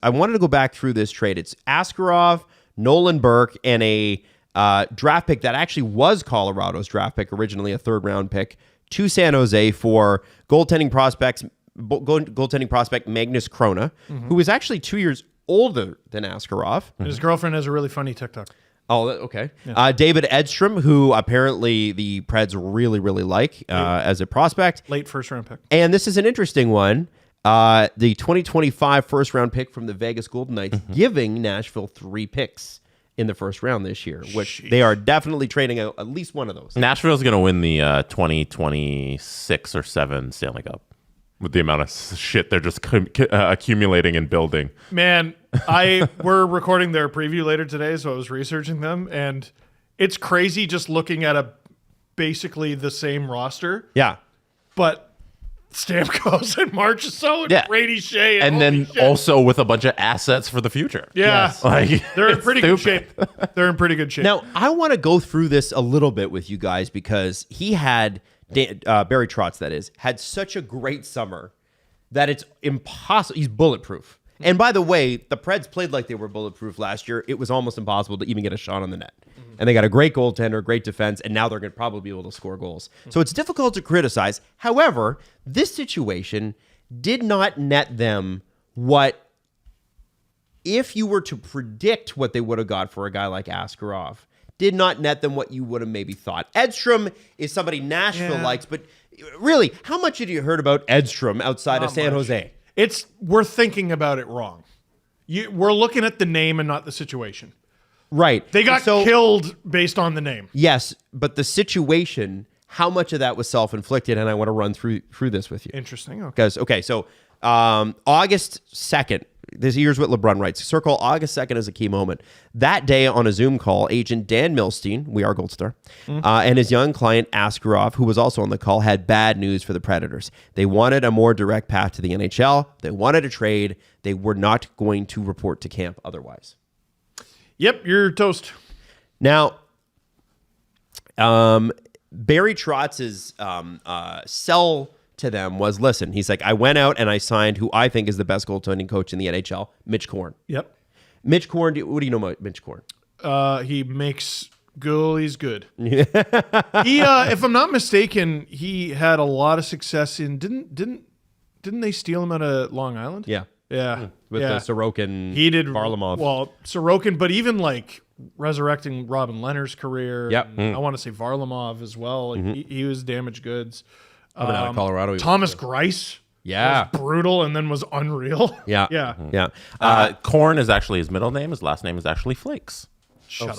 I wanted to go back through this trade. It's Askarov, Nolan Burke, and a draft pick that actually was Colorado's draft pick, originally a third-round pick, to San Jose for goaltending prospect Magnus Krona, who is actually 2 years older than Askarov. His girlfriend has a really funny TikTok. Oh, okay. Yeah. David Edstrom, who apparently the Preds really, really like as a prospect. Late first-round pick. And this is an interesting one. The 2025 first-round pick from the Vegas Golden Knights, giving Nashville 3 picks in the first round this year, which they are definitely trading out at least one of those. Nashville's going to win the 2026 or 7 Stanley Cup with the amount of shit they're just accumulating and building. Man, we're recording their preview later today, so I was researching them, and it's crazy just looking at basically the same roster. Yeah. But Stamkos and Marchessault and Brady Shea. And then also with a bunch of assets for the future. Yeah. Yes. Like, they're in pretty good shape. They're in pretty good shape. Now, I want to go through this a little bit with you guys because he had, Barry Trotz, that is, had such a great summer that it's impossible. He's bulletproof. And by the way, the Preds played like they were bulletproof last year. It was almost impossible to even get a shot on the net. And they got a great goaltender, great defense, and now they're going to probably be able to score goals. So it's difficult to criticize. However, this situation did not net them what, if you were to predict what they would have got for a guy like Askarov, did not net them what you would have maybe thought. Edstrom is somebody Nashville likes, but really, how much had you heard about Edstrom outside of San Jose? We're thinking about it wrong. We're looking at the name and not the situation. Right. They got killed based on the name. Yes, but the situation, how much of that was self-inflicted? And I want to run through this with you. Interesting. Okay. So August 2nd, here's what LeBrun writes. Circle August 2nd as a key moment. That day on a Zoom call, agent Dan Milstein, we are Gold Star, and his young client Askarov, who was also on the call, had bad news for the Predators. They wanted a more direct path to the NHL. They wanted a trade. They were not going to report to camp otherwise. Yep, you're toast. Now, Barry Trotz's sell to them was, listen, he's like, I went out and I signed who I think is the best goaltending coach in the NHL, Mitch Korn. Yep. Mitch Korn, what do you know about Mitch Korn? He makes goalies good. He, if I'm not mistaken, he had a lot of success in, didn't they steal him out of Long Island? Yeah. Yeah. With the Sorokin, he did Varlamov. Well, Sorokin, but even like resurrecting Robin Leonard's career. Yep. I want to say Varlamov as well. Like, he was damaged goods. Coming out of Colorado. Thomas Greiss. Yeah. Was brutal and then was unreal. Yeah. Yeah. Yeah. Korn is actually his middle name. His last name is actually Flakes. Shut up.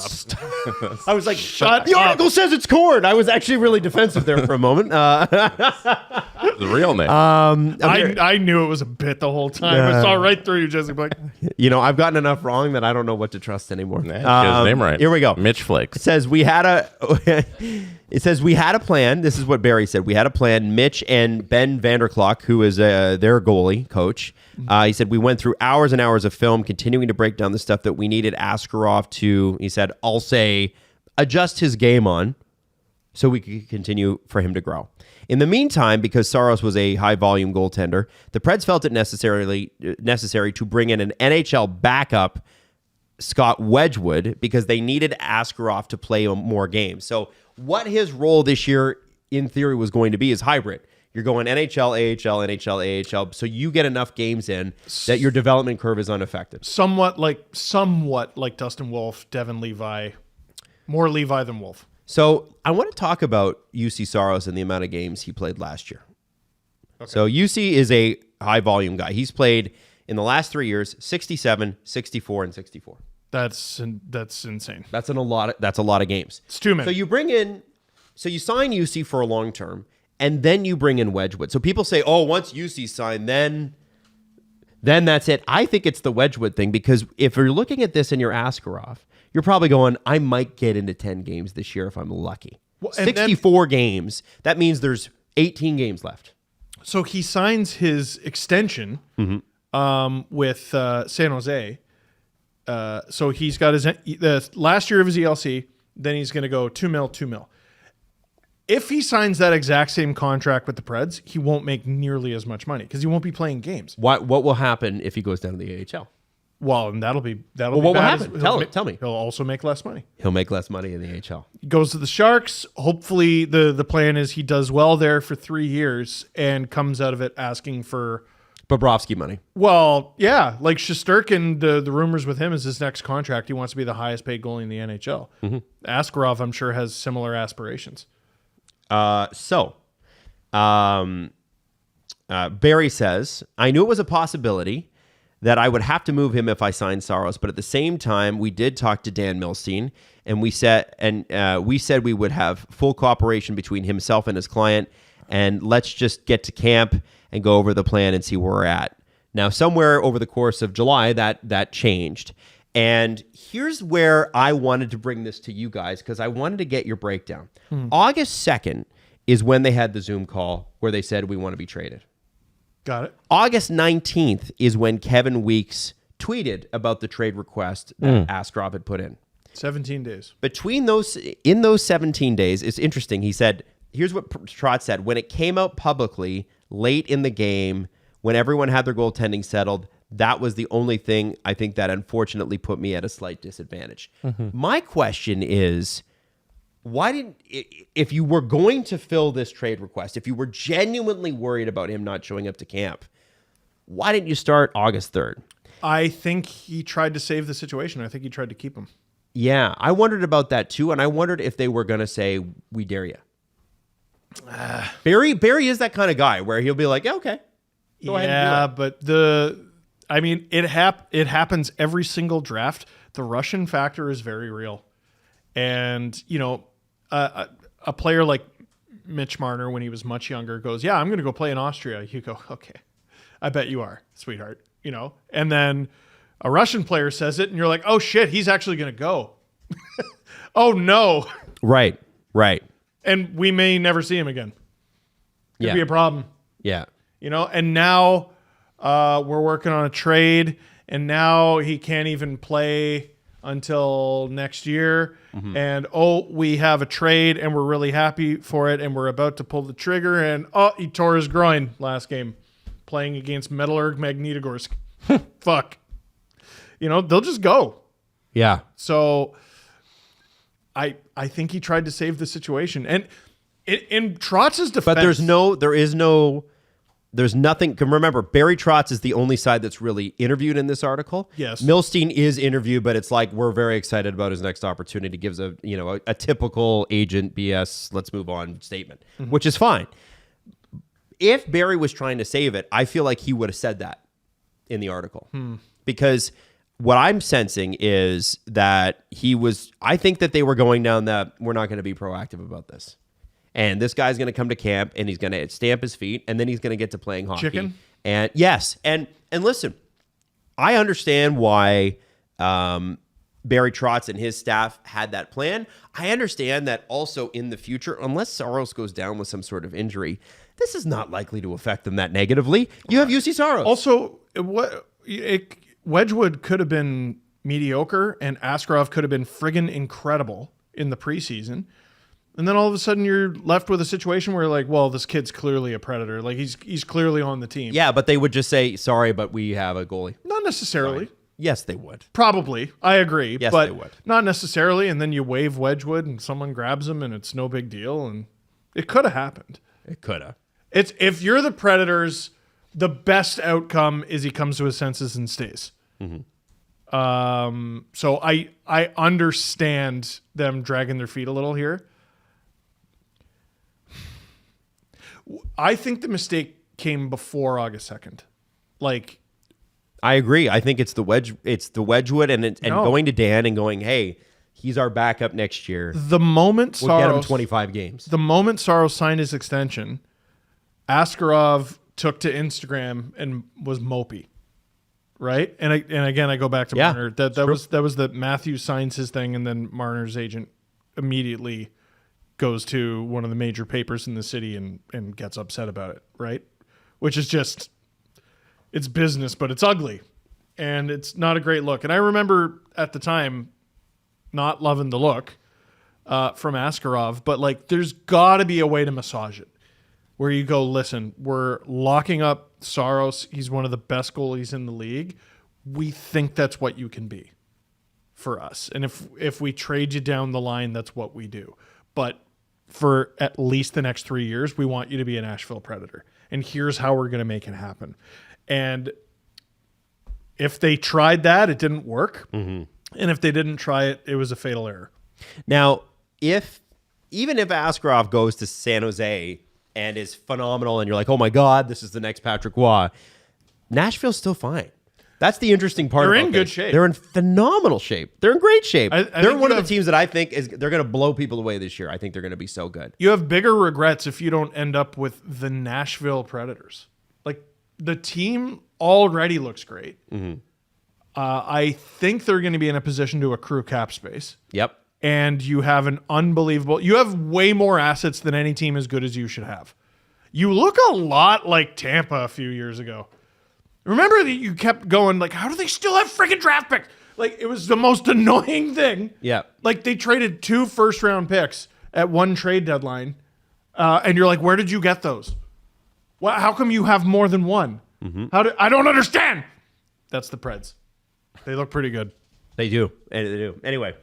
I was like, the article says it's Korn. I was actually really defensive there for a moment. The real name. I knew it was a bit the whole time. I saw right through you, Jesse Blake. You know, I've gotten enough wrong that I don't know what to trust anymore. Get his name right. Here we go. Mitch Flakes. It says we had a plan. This is what Barry said. We had a plan. Mitch and Ben Vanderklok, who is their goalie coach, he said, we went through hours and hours of film, continuing to break down the stuff that we needed Askarov to, he said, I'll say, adjust his game on so we could continue for him to grow. In the meantime, because Saros was a high-volume goaltender, the Preds felt it necessary to bring in an NHL backup, Scott Wedgwood, because they needed Askarov to play more games. So what his role this year, in theory, was going to be is hybrid. You're going NHL, AHL, NHL, AHL, so you get enough games in that your development curve is unaffected. Somewhat like Dustin Wolf, Devin Levi, more Levi than Wolf. So I want to talk about UC Saros and the amount of games he played last year. Okay. So UC is a high-volume guy. He's played in the last 3 years 67, 64, and 64. That's insane. That's a lot of games. It's too many. So you sign UC for a long term, and then you bring in Wedgwood. So people say, oh, once UC's signed, then that's it. I think it's the Wedgwood thing, because if you're looking at this and you're Askarov, you're probably going, I might get into 10 games this year if I'm lucky. Well, 64 games. That means there's 18 games left. So he signs his extension with San Jose. So he's got the last year of his ELC. Then he's going to go $2 million. If he signs that exact same contract with the Preds, he won't make nearly as much money because he won't be playing games. What will happen if he goes down to the AHL? Well, and that'll be Well, what will bad. happen? He'll Tell me. He'll also make less money. He'll make less money in the AHL. He goes to the Sharks. Hopefully, the plan is he does well there for 3 years and comes out of it asking for. Bobrovsky money. Well, yeah, like Shesterkin, the rumors with him is his next contract. He wants to be the highest paid goalie in the NHL. Askarov, I'm sure, has similar aspirations. Barry says, I knew it was a possibility that I would have to move him if I signed Saros, but at the same time, we did talk to Dan Milstein, and we said we would have full cooperation between himself and his client, and let's just get to camp and go over the plan and see where we're at. Now, somewhere over the course of July, that changed. And here's where I wanted to bring this to you guys, because I wanted to get your breakdown. August 2nd is when they had the Zoom call where they said we want to be traded. Got it. August 19th is when Kevin Weeks tweeted about the trade request that Askarov had put in. 17 days. In those 17 days, it's interesting. He said, here's what Trotz said. When it came out publicly late in the game, when everyone had their goaltending settled, that was the only thing I think that unfortunately put me at a slight disadvantage. My question is, why didn't, if you were going to fill this trade request, if you were genuinely worried about him not showing up to camp, why didn't you start August 3rd? I think he tried to save the situation. I think he tried to keep him. Yeah, I wondered about that too, and I wondered if they were going to say, we dare you. Barry is that kind of guy where he'll be like, yeah, okay. Go ahead and do it. But it happens every single draft. The Russian factor is very real. And, a player like Mitch Marner, when he was much younger, goes, yeah, I'm going to go play in Austria. You go, okay, I bet you are, sweetheart. And then a Russian player says it and you're like, oh shit, he's actually going to go. Oh no. Right. And we may never see him again. Could be a problem. Yeah. And now we're working on a trade, and now he can't even play until next year. And we have a trade, and we're really happy for it, and we're about to pull the trigger, and he tore his groin last game playing against Metallurg Magnitogorsk. Fuck. They'll just go. Yeah. So I think he tried to save the situation. And in Trotz's defense... But there's nothing. Remember, Barry Trotz is the only side that's really interviewed in this article. Yes. Milstein is interviewed, but it's like, we're very excited about his next opportunity. Gives a typical agent BS, let's move on statement, which is fine. If Barry was trying to save it, I feel like he would have said that in the article. Because what I'm sensing is that I think that they were going down that we're not going to be proactive about this. And this guy's going to come to camp and he's going to stamp his feet and then he's going to get to playing hockey. Chicken? And yes. And listen, I understand why Barry Trotz and his staff had that plan. I understand that also in the future, unless Saros goes down with some sort of injury, this is not likely to affect them that negatively. You have UC Saros. Also, Wedgwood could have been mediocre and Askarov could have been friggin' incredible in the preseason. And then all of a sudden you're left with a situation where like, well, this kid's clearly a predator. Like he's clearly on the team. Yeah, but they would just say, sorry, but we have a goalie. Not necessarily. Sorry. Yes, they would. Probably. I agree. Yes, but they would. Not necessarily. And then you wave Wedgwood and someone grabs him and it's no big deal. And it could have happened. It could have. It's if you're the Predators, the best outcome is he comes to his senses and stays. So I understand them dragging their feet a little here. I think the mistake came before August 2nd. Like, I agree. I think it's the Wedgwood and going to Dan and going, hey, he's our backup next year. The moment we'll get him 25 games. The moment Saros signed his extension, Askarov took to Instagram and was mopey. Right? And again, I go back to Marner. That was the Matthews signs his thing and then Marner's agent immediately goes to one of the major papers in the city and gets upset about it, right? Which is just, it's business, but it's ugly. And it's not a great look. And I remember at the time not loving the look from Askarov, but like there's got to be a way to massage it where you go, listen, we're locking up Saros. He's one of the best goalies in the league. we think that's what you can be for us. And if we trade you down the line, that's what we do. But for at least the next 3 years, we want you to be a Nashville Predator. And here's how we're going to make it happen. And if they tried that, it didn't work. And if they didn't try it, it was a fatal error. Now, even if Askarov goes to San Jose and is phenomenal and you're like, oh my God, this is the next Patrick Waugh, Nashville's still fine. That's the interesting part. They're about in good this. shape. They're in phenomenal shape. They're in great shape. I they're think one of you the teams that I think they're going to blow people away this year. I think they're going to be so good. You have bigger regrets if you don't end up with the Nashville Predators. Like, the team already looks great. I think they're going to be in a position to accrue cap space. Yep. And you have you have way more assets than any team as good as you should have. You look a lot like Tampa a few years ago. Remember that you kept going like, how do they still have freaking draft picks? Like, it was the most annoying thing. Yeah. Like, they traded 2 first-round picks at one trade deadline, and you're like, where did you get those? How come you have more than one? I don't understand. That's the Preds. They look pretty good. They do. Anyway.